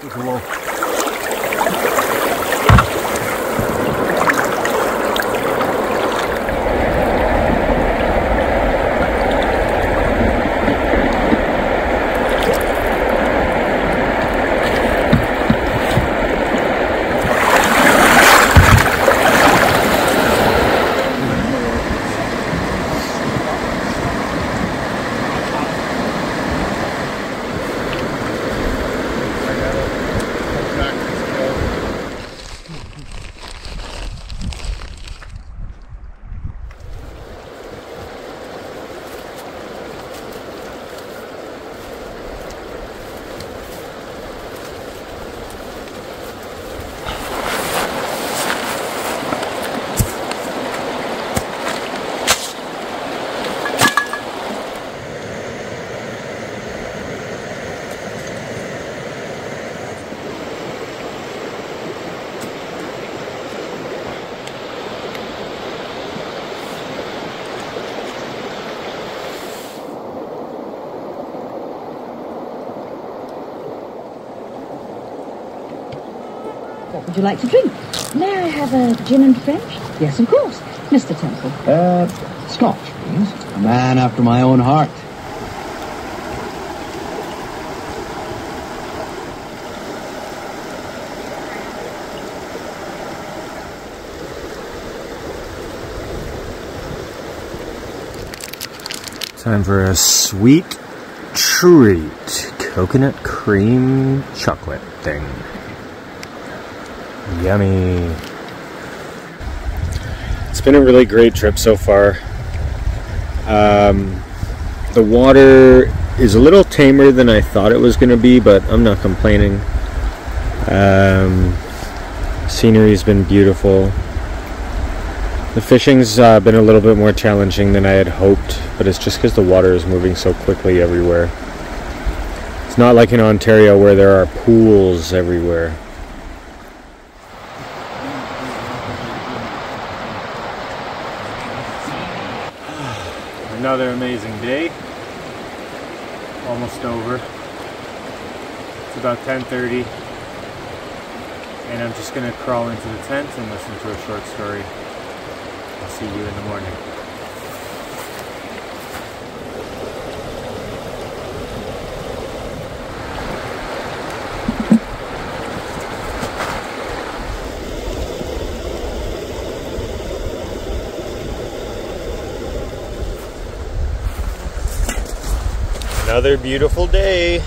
Cool. What would you like to drink? May I have a gin and French? Yes, of course. Mr. Temple. Scotch, please. A man after my own heart. Time for a sweet treat. Coconut cream chocolate thing. Yummy. It's been a really great trip so far. The water is a little tamer than I thought it was going to be, but I'm not complaining. Scenery's been beautiful. The fishing's been a little bit more challenging than I had hoped, but it's just because the water is moving so quickly everywhere. It's not like in Ontario where there are pools everywhere. Another amazing day. Almost over. It's about 10:30, and I'm just gonna crawl into the tent and listen to a short story. I'll see you in the morning. Another beautiful day.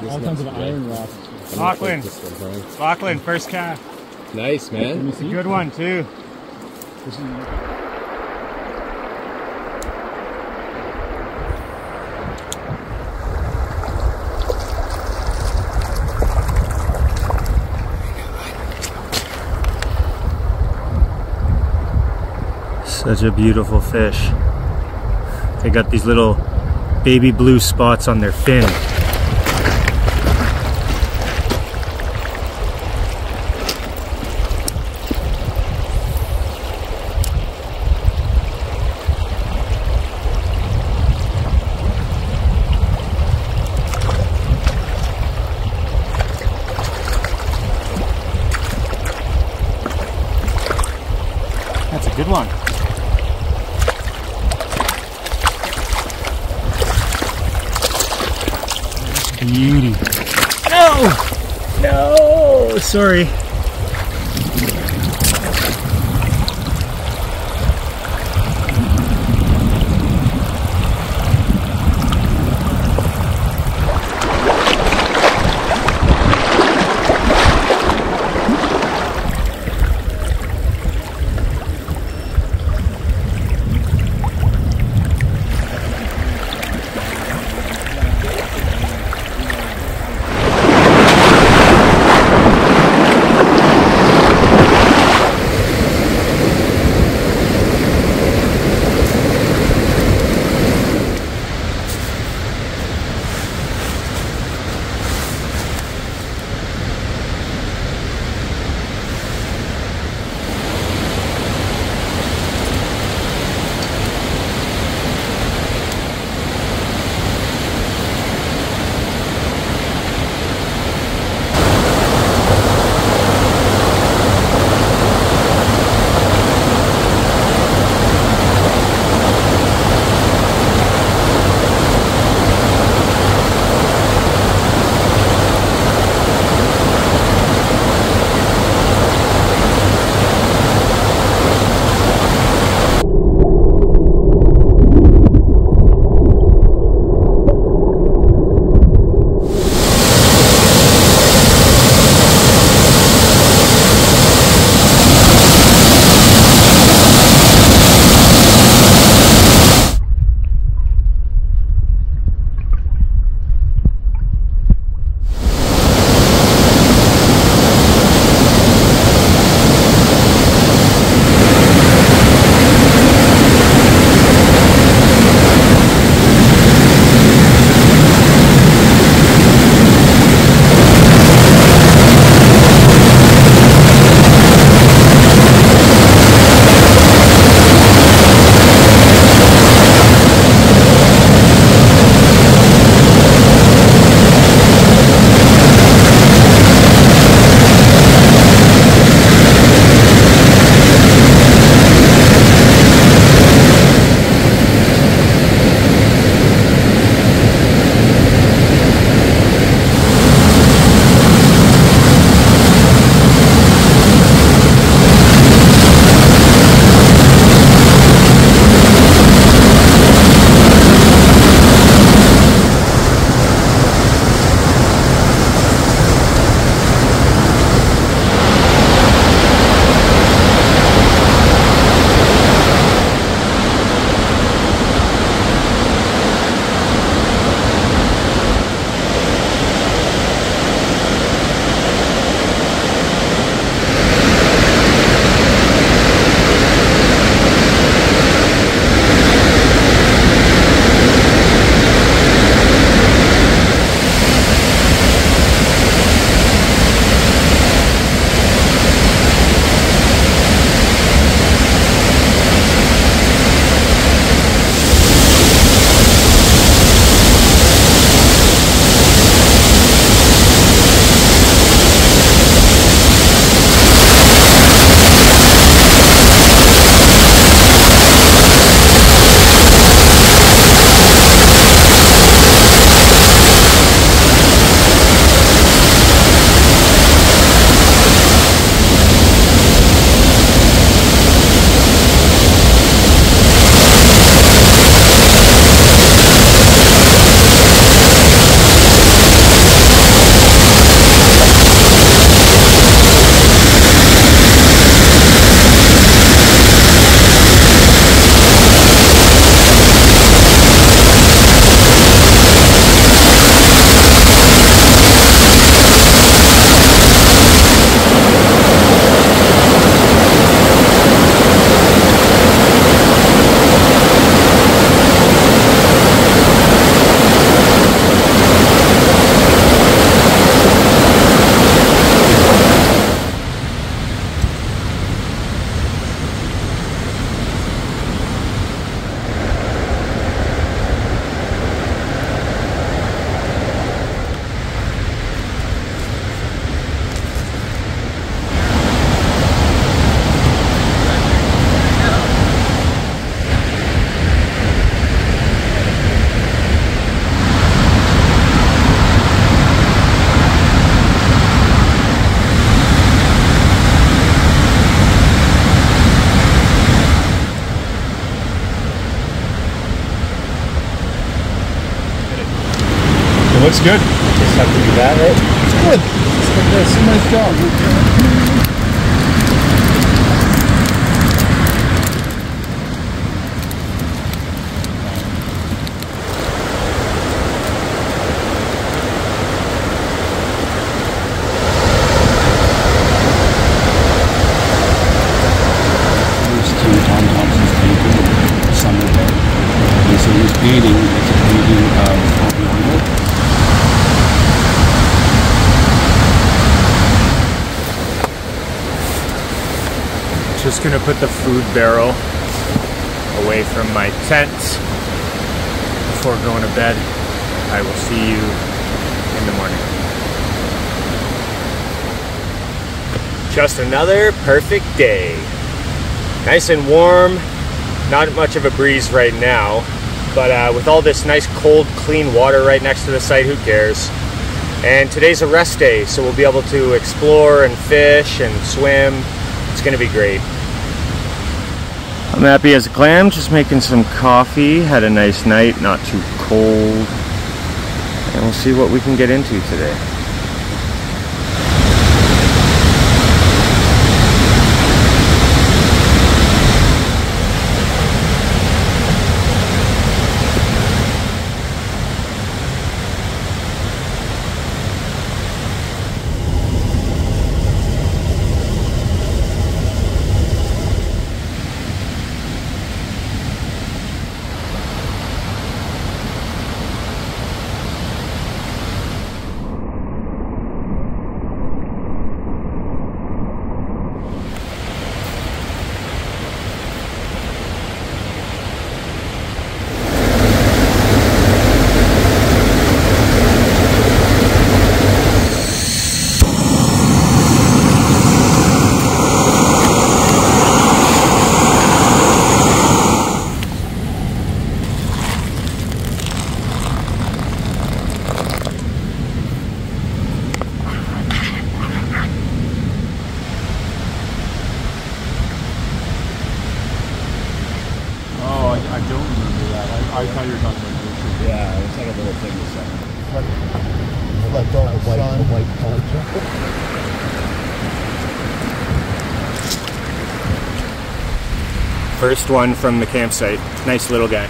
All kinds of iron rocks. Lachlan, first cast. Nice, man. It's a good one too. Such a beautiful fish. They got these little baby blue spots on their fin. Beauty. No! No! Sorry. looks good. Just have to do that, right? It's good. It's a nice job. Painting, it's a painting of Orlando. Just gonna put the food barrel away from my tent before going to bed. I will see you in the morning. Just another perfect day. Nice and warm, not much of a breeze right now. But with all this nice, cold, clean water right next to the site, who cares? And today's a rest day, so we'll be able to explore and fish and swim. It's gonna be great. I'm happy as a clam, just making some coffee. Had a nice night, not too cold. And we'll see what we can get into today. I don't remember that. I thought you were talking about YouTube. Yeah, it's like a little thing this summer. Like the white color. First one from the campsite. Nice little guy.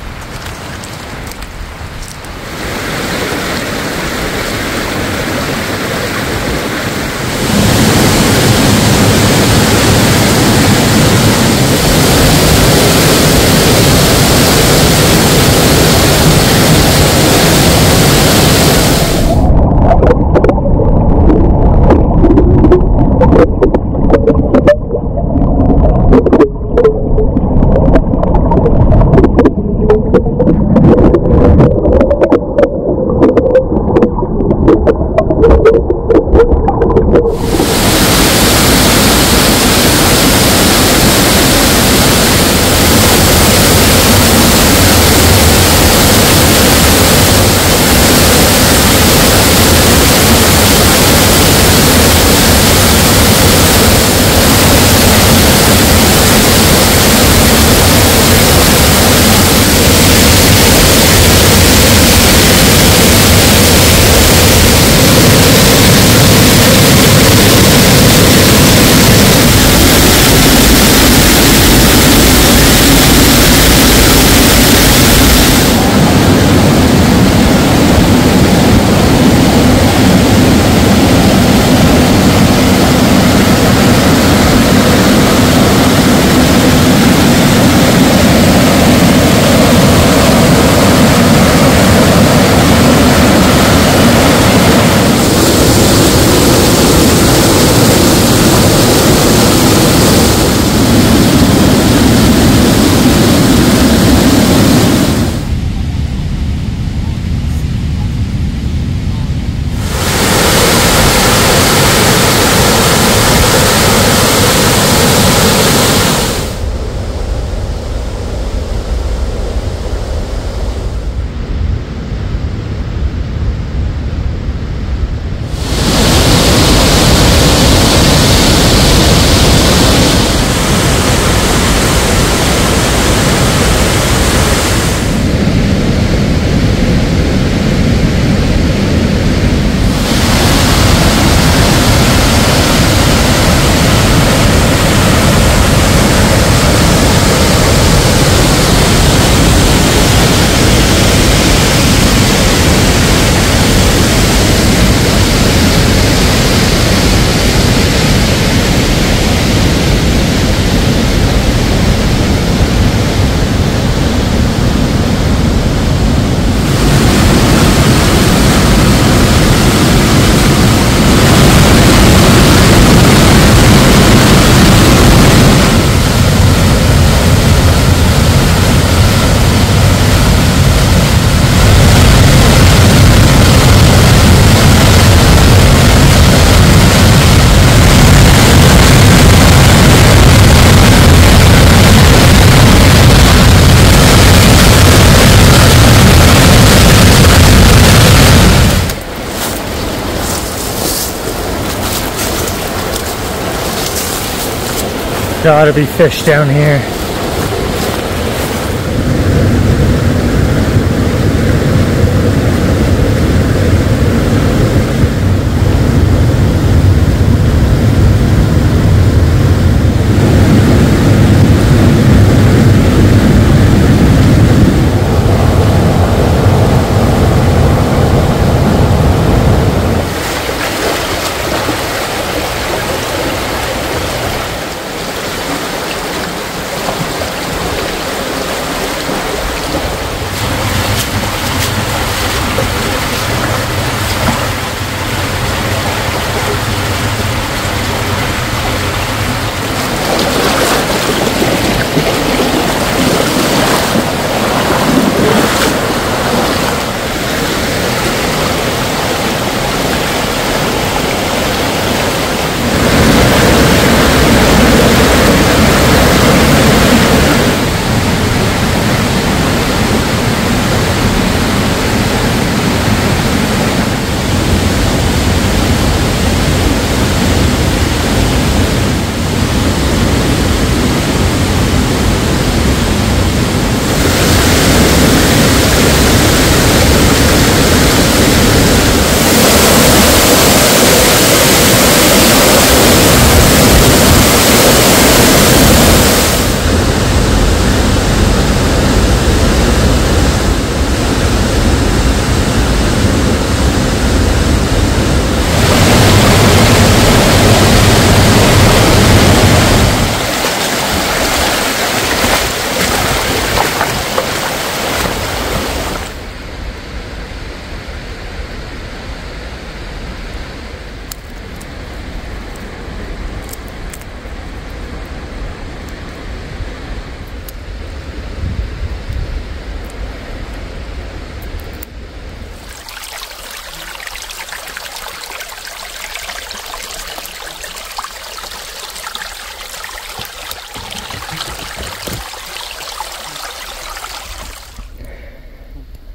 gotta be fish down here.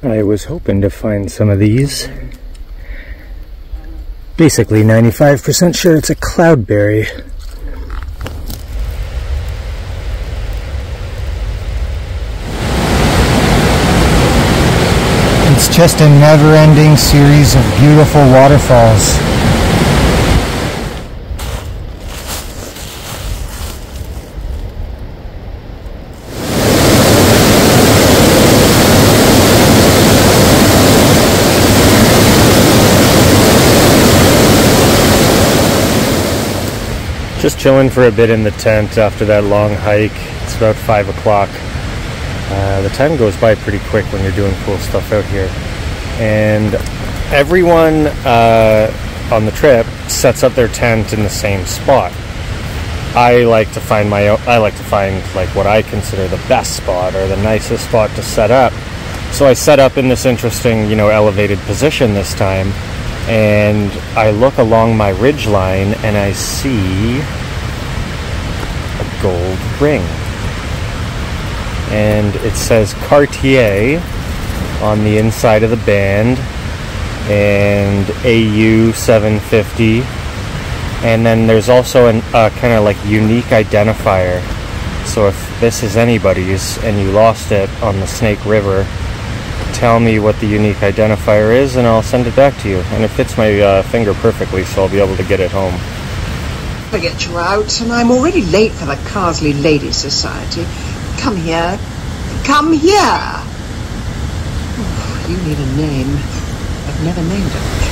I was hoping to find some of these. Basically 95% sure it's a cloudberry. It's just a never-ending series of beautiful waterfalls. Just chilling for a bit in the tent after that long hike. It's about 5 o'clock. The time goes by pretty quick when you're doing cool stuff out here. And everyone on the trip sets up their tent in the same spot. I like to find like what I consider the best spot or the nicest spot to set up. So I set up in this interesting, elevated position this time. And I look along my ridge line and I see a gold ring. And it says Cartier on the inside of the band and AU 750. And then there's also a kind of like unique identifier. So if this is anybody's and you lost it on the Snake River, tell me what the unique identifier is and I'll send it back to you. And it fits my finger perfectly, so I'll be able to get it home. Forget trout, and I'm already late for the Carsley Ladies Society. Come here. Come here! Oh, you need a name. I've never named it.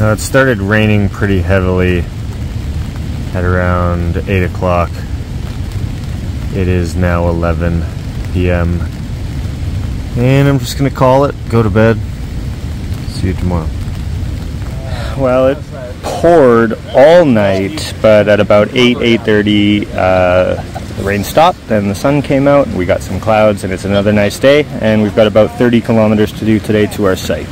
It started raining pretty heavily at around 8 o'clock. It is now 11 p.m. And I'm just going to call it, go to bed, see you tomorrow. Well, it poured all night, but at about 8:30 the rain stopped and the sun came out. We got some clouds and it's another nice day, and we've got about 30 kilometers to do today to our site.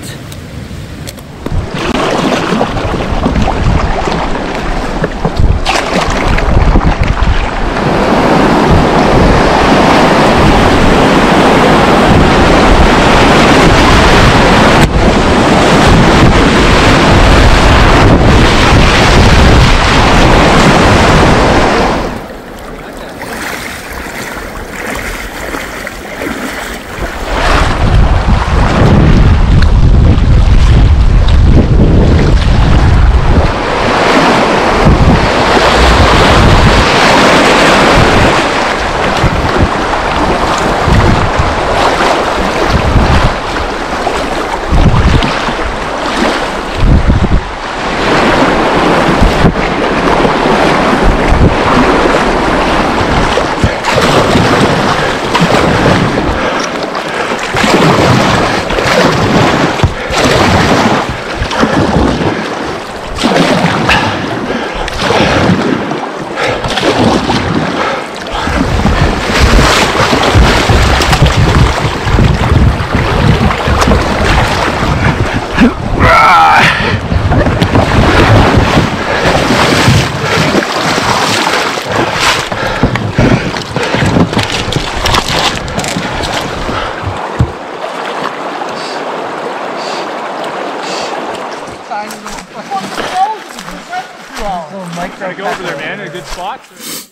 spots?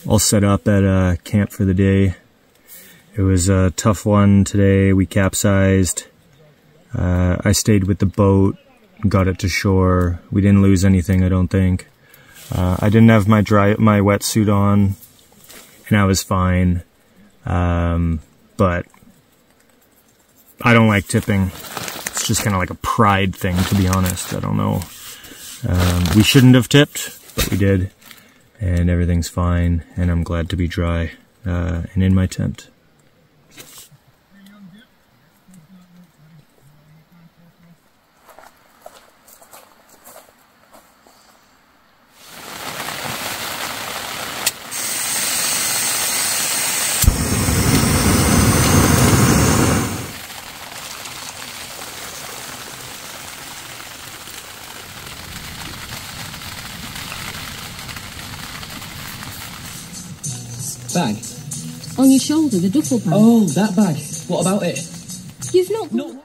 All set up at camp for the day. It was a tough one today. We capsized. I stayed with the boat, got it to shore. We didn't lose anything, I don't think. I didn't have my wetsuit on, and I was fine. But I don't like tipping. It's just kind of like a pride thing, to be honest. I don't know. We shouldn't have tipped, but we did. And everything's fine, and I'm glad to be dry and in my tent. Bag? On your shoulder, the duffel bag. Oh, that bag. What about it? You've not... No.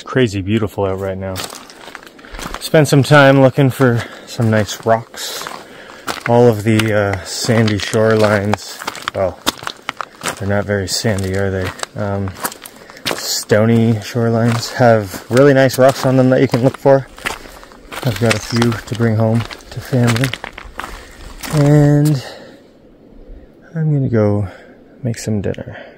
Crazy beautiful out right now. Spent some time looking for some nice rocks. All of the sandy shorelines, well, they're not very sandy, are they? Stony shorelines have really nice rocks on them that you can look for. I've got a few to bring home to family. And I'm gonna go make some dinner.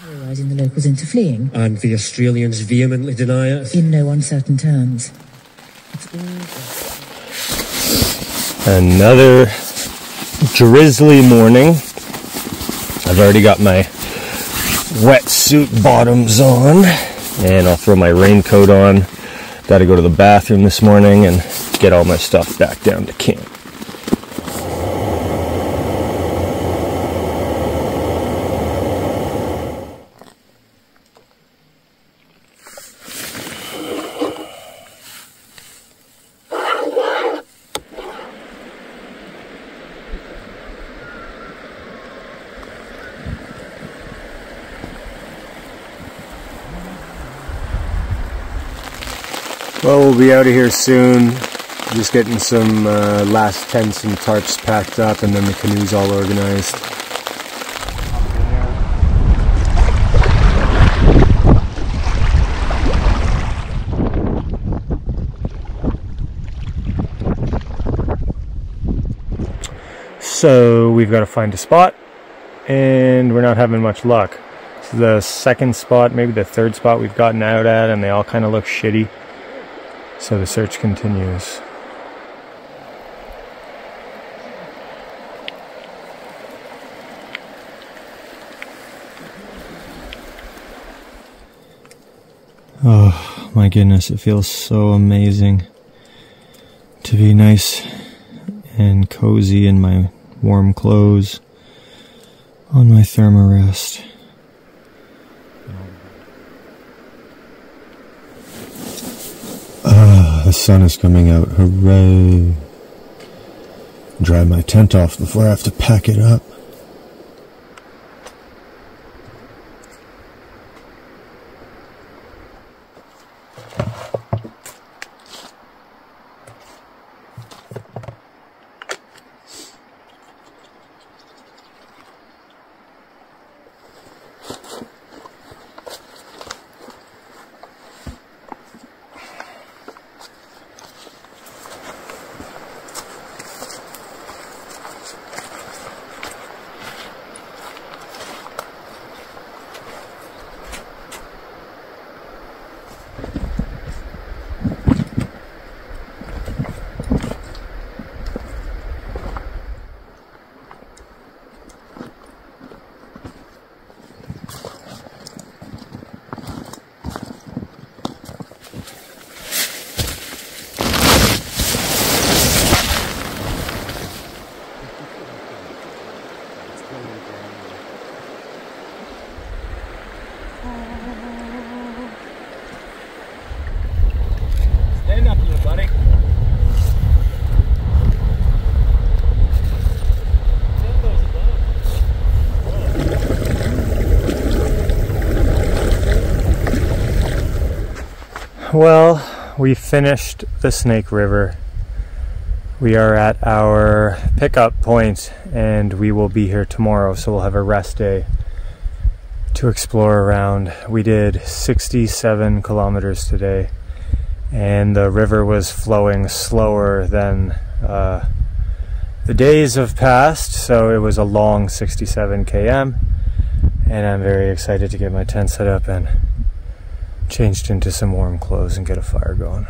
Terrorising the locals into fleeing. And the Australians vehemently deny it. In no uncertain terms. Another drizzly morning. I've already got my wetsuit bottoms on, and I'll throw my raincoat on. Got to go to the bathroom this morning and get all my stuff back down to camp. Well, we'll be out of here soon. Just getting some last tents and tarps packed up, and then the canoe's all organized. So we've got to find a spot, and we're not having much luck. This is the second spot, maybe the third spot we've gotten out at, and they all kind of look shitty. So the search continues. Oh my goodness, it feels so amazing to be nice and cozy in my warm clothes on my thermarest. The sun is coming out, hooray! Dry my tent off before I have to pack it up. Stand up here, buddy. Well, we finished the Snake River. We are at our pickup point and we will be here tomorrow, so we'll have a rest day to explore around. We did 67 kilometers today, and the river was flowing slower than the days have passed, so it was a long 67 km, and I'm very excited to get my tent set up and changed into some warm clothes and get a fire going.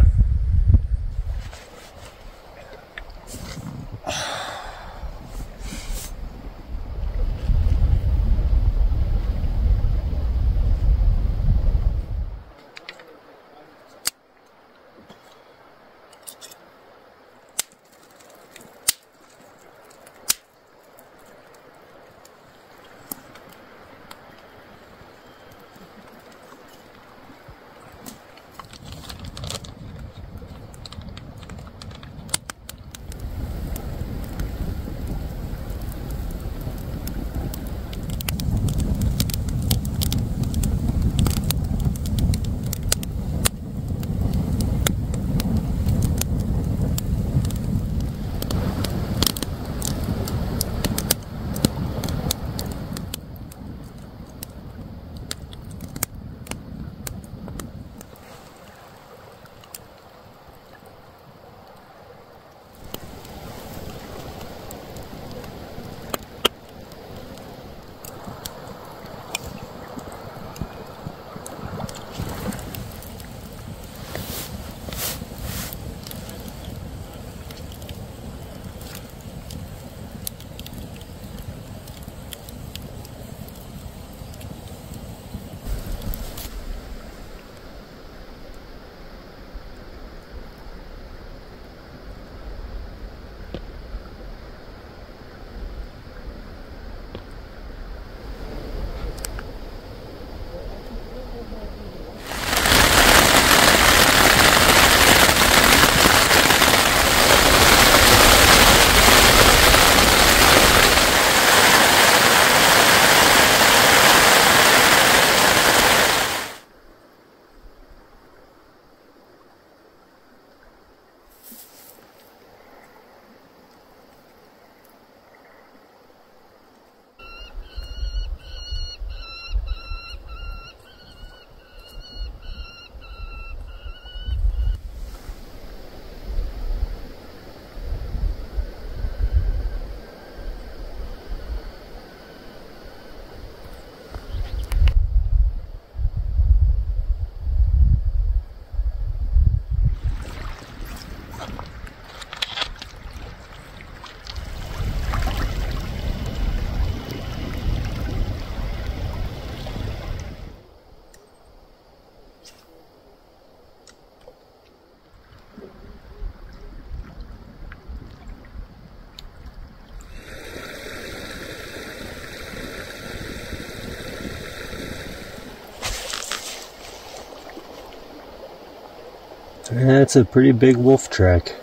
That's a pretty big wolf track.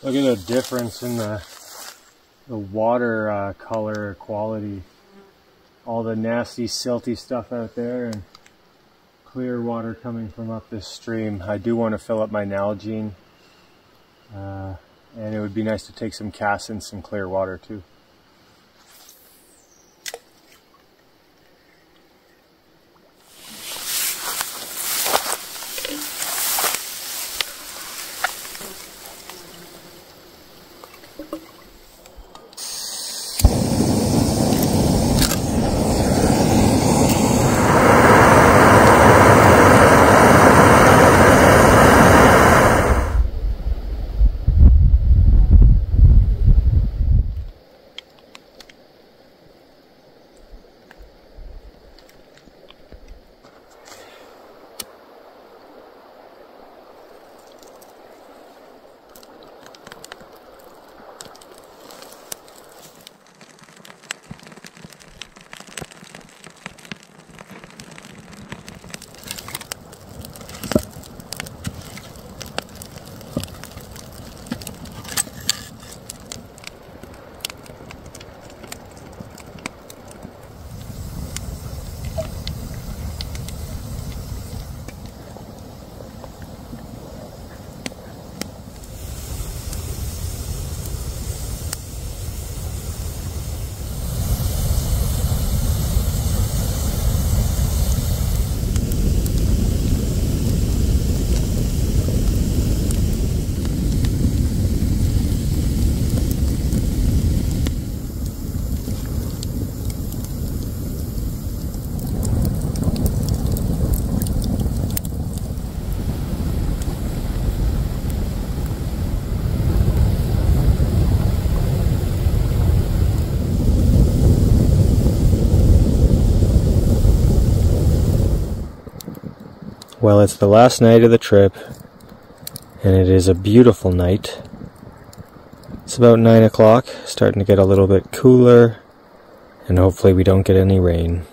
Look at the difference in the water color quality. All the nasty silty stuff out there and clear water coming from up this stream. I do want to fill up my Nalgene, and it would be nice to take some casts and some clear water too. Well, it's the last night of the trip, and it is a beautiful night. It's about 9 o'clock, starting to get a little bit cooler, and hopefully we don't get any rain.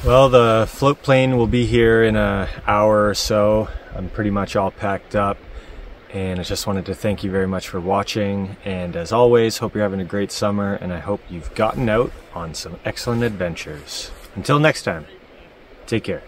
Well, the float plane will be here in an hour or so. I'm pretty much all packed up, and I just wanted to thank you very much for watching, and as always, hope you're having a great summer, and I hope you've gotten out on some excellent adventures. Until next time. Take care.